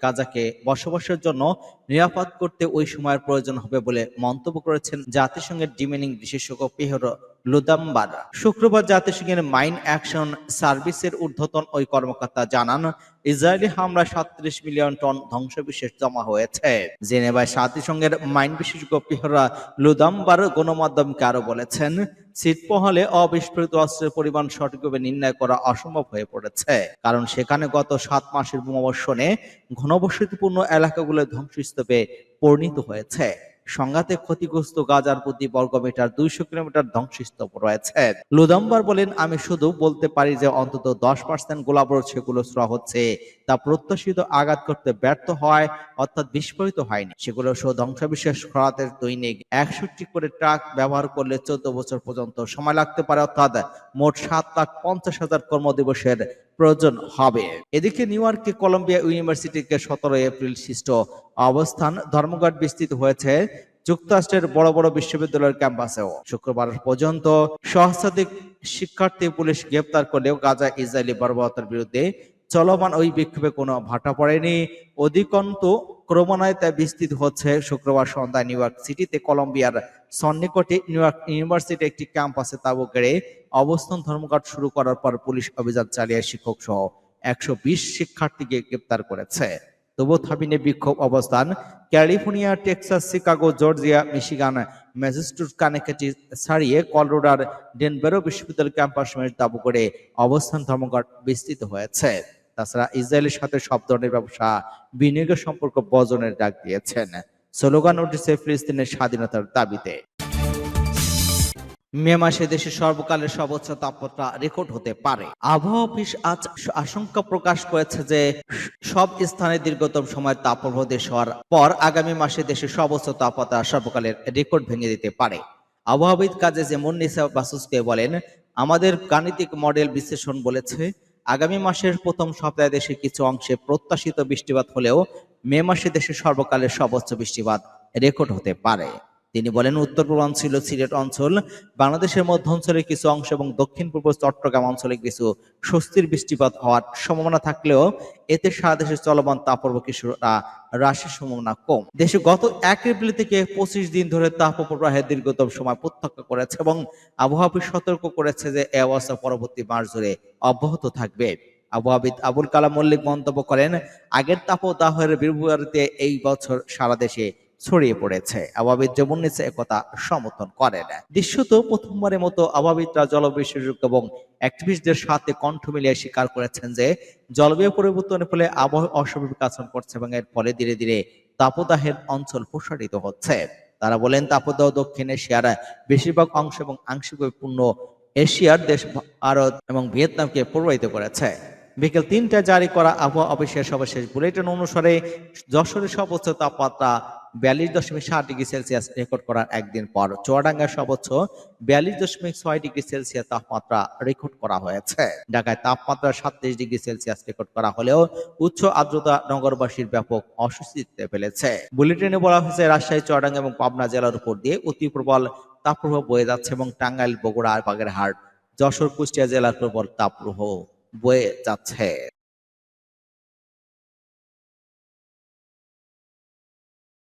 গাজাকে বসবাসের জন্য নিরাপদ করতে ওই সময়ের প্রয়োজন হবে বলে মন্তব্য করেছেন জাতিসংঘের ডিমেনিং বিশেষজ্ঞ পেহর লুদাম্বার। শুক্রবার জাতিসংঘের মাইন অ্যাকশন সার্ভিসের ঊর্ধ্বতন ওই কর্মকর্তা জানান, ইসরায়েলি হামলায় ৩৭ মিলিয়ন টন ধ্বংসবিশেষ জমা হয়েছে। জেনেভায় জাতিসংঘের মাইন বিশেষজ্ঞ পেহরা লুদাম্বার গণমাধ্যমকে আরো বলেছেন, ছিটমহলে অবিস্ফোরিত অস্ত্রের পরিমাণ সঠিকভাবে নির্ণয় করা অসম্ভব হয়ে পড়েছে, কারণ সেখানে গত ৭ মাসের বোমাবর্ষণে ঘনবসতিপূর্ণ এলাকাগুলো ধ্বংসস্তূপে পরিণত হয়েছে। সংঘাতে ক্ষতিগ্রস্ত গাজার প্রতি বর্গমিটার ২০০ কিলোমিটার ধ্বংসস্তূপ রয়েছে। লুদাম্বার বলেন, আমি শুধু বলতে পারি যে অন্তত ১০% গোলাবারুদ সেগুলো ছোড়া হচ্ছে তা প্রত্যাশিত আঘাত করতে ব্যর্থ হয়, অর্থাৎ বিস্ফোরিত হয়নি। সেগুলো সহ ধ্বংসবিশেষ সরাতে দৈনিক ৬১ করে ট্রাক ব্যবহার করলে ১৪ বছর পর্যন্ত সময় লাগতে পারে, অর্থাৎ মোট ৭,৫০,০০০ কর্মদিবসের প্রয়োজন হবে। এদিকে নিউ ইয়র্কে কলম্বিয়া ইউনিভার্সিটিকে ১৭ এপ্রিল সৃষ্ট অবস্থান ধর্মঘট বিস্তৃত হয়েছে যুক্তরাষ্ট্রের বড় বড় বিশ্ববিদ্যালয়ের ক্যাম্পাসেও। শুক্রবার পর্যন্ত সহস্রাধিক শিক্ষার্থী পুলিশ গ্রেপ্তার করলেও গাজা ইসরায়েলি বর্বরতার বিরুদ্ধে চলমান ওই বিক্ষোভে কোনো ভাটা পড়েনি। অধিকন্তু ক্রমান্বয়ে তা বিস্তৃত হচ্ছে। শুক্রবার সন্ধ্যায় নিউ ইয়র্ক সিটিতে কলম্বিয়ার সন্নিকটে নিউ ইয়র্ক ইউনিভার্সিটি একটি ক্যাম্পাসে তাঁবু গেড়ে অবস্থান ধর্মঘট শুরু করার পর পুলিশ অভিযান চালিয়ে শিক্ষক সহ ১২০ শিক্ষার্থীকে গ্রেপ্তার করেছে। তবুও থামিনি বিক্ষোভ অবস্থান। California, Texas, Chicago, Georgia, Michigan, Massachusetts, Connecticut ছাড়িয়ে কলোরাডোর ডেনভারও বিশ্ববিদ্যালয় ক্যাম্পাস সমেত তাঁবু করে অবস্থান ধর্মঘট বিস্তৃত হয়েছে। তাছাড়া ইসরায়েলের সাথে সব ধরনের ব্যবসা বিনিয়োগের সম্পর্ক বর্জনের ডাক দিয়েছেন। স্লোগান উঠেছে ফিলিস্তিনের স্বাধীনতার দাবিতে। মে মাসে দেশে সর্বকালের সর্বোচ্চ তাপমাত্রা রেকর্ড হতে পারে। আবহাওয়া অফিস আজ আশঙ্কা প্রকাশ করেছে যে সব স্থানে দীর্ঘতম সময় তাপপ্রবাহ দেশ হওয়ার পর আগামী মাসে দেশের সর্বোচ্চ তাপমাত্রা সর্বকালের রেকর্ড ভেঙে দিতে পারে। আবহাওয়াবিদ কাজী মুন্নিসা বাসুসকে বলেন, আমাদের গাণিতিক মডেল বিশ্লেষণ বলেছে আগামী মাসের প্রথম সপ্তাহে দেশের কিছু অংশে প্রত্যাশিত বৃষ্টিপাত হলেও মে মাসে দেশের সর্বকালের সর্বোচ্চ বৃষ্টিপাত রেকর্ড হতে পারে। তিনি বলেন, উত্তর পূর্বাঞ্চল, সিলেট অঞ্চল, বাংলাদেশের মধ্য অঞ্চলের কিছু অংশ এবং দক্ষিণ পূর্ব চট্টগ্রাম অঞ্চলে কিছু স্বস্তির বৃষ্টিপাত হওয়ার সম্ভাবনা থাকলেও এতে সারা দেশের চলমান তাপপ্রবাহ কিছুটা হ্রাসের সম্ভাবনা কম। দেশে গত ১ এপ্রিল থেকে ২৫ দিন ধরে তাপপ্রবাহের দীর্ঘতম সময় প্রত্যক্ষ করেছে এবং আবহাওয়া অফিস সতর্ক করেছে যে এই অবস্থা পরবর্তী মাস জুড়ে অব্যাহত থাকবে। আবহাওয়াবিদ আবুল কালাম মল্লিক মন্তব্য করেন, আগের তাপদাহের বিপরীতে এই বছর সারা দেশে ছড়িয়ে পড়েছে। আবহাওয়াবিদ মুন্নিসা একথা সমর্থন করেন। দৃশ্যত প্রথমবারের মতো আবহাওয়াবিদরা জলবায়ু বিশেষজ্ঞ এবং অ্যাক্টিভিস্টদের সাথে কণ্ঠ মিলিয়ে স্বীকার করেছেন যে জলবায়ু পরিবর্তনের ফলে আবহাওয়া অস্বাভাবিক আচরণ করছে এবং এর ফলে ধীরে ধীরে তাপদাহের অঞ্চল প্রসারিত হচ্ছে। তারা বলেন, তাপদাহ দক্ষিণ এশিয়ার বেশিরভাগ অংশ এবং আংশিকভাবে পূর্ণ এশিয়ার দেশ ভারত এবং ভিয়েতনামকে প্রভাবিত করেছে। বিকেল ৩টায় জারি করা আবহাওয়া অফিসের সর্বশেষ বুলেটিন অনুসারে যশোরের সর্বোচ্চ তাপমাত্রা ৪২.৭ ডিগ্রি সেলসিয়াস রেকর্ড করার একদিন পর চুয়াডাঙ্গার সর্বোচ্চ ৪২.৬ ডিগ্রি সেলসিয়াস তাপমাত্রা রেকর্ড করা হয়েছে। ঢাকায় তাপমাত্রা ৩৭ ডিগ্রি সেলসিয়াস রেকর্ড করা হলেও উচ্চ আর্দ্রতা নগরবাসীর ব্যাপক অস্বস্তিতে ফেলেছে। বুলেটিনে বলা হয়েছে, রাজশাহী, চুয়াডাঙ্গা এবং পাবনা জেলার উপর দিয়ে অতি প্রবল তাপপ্রবাহ বয়ে যাচ্ছে এবং টাঙ্গাইল, বগুড়া, বাগেরহাট, যশোর, কুষ্টিয়া জেলার প্রবল তাপপ্রবাহ বয়ে যাচ্ছে।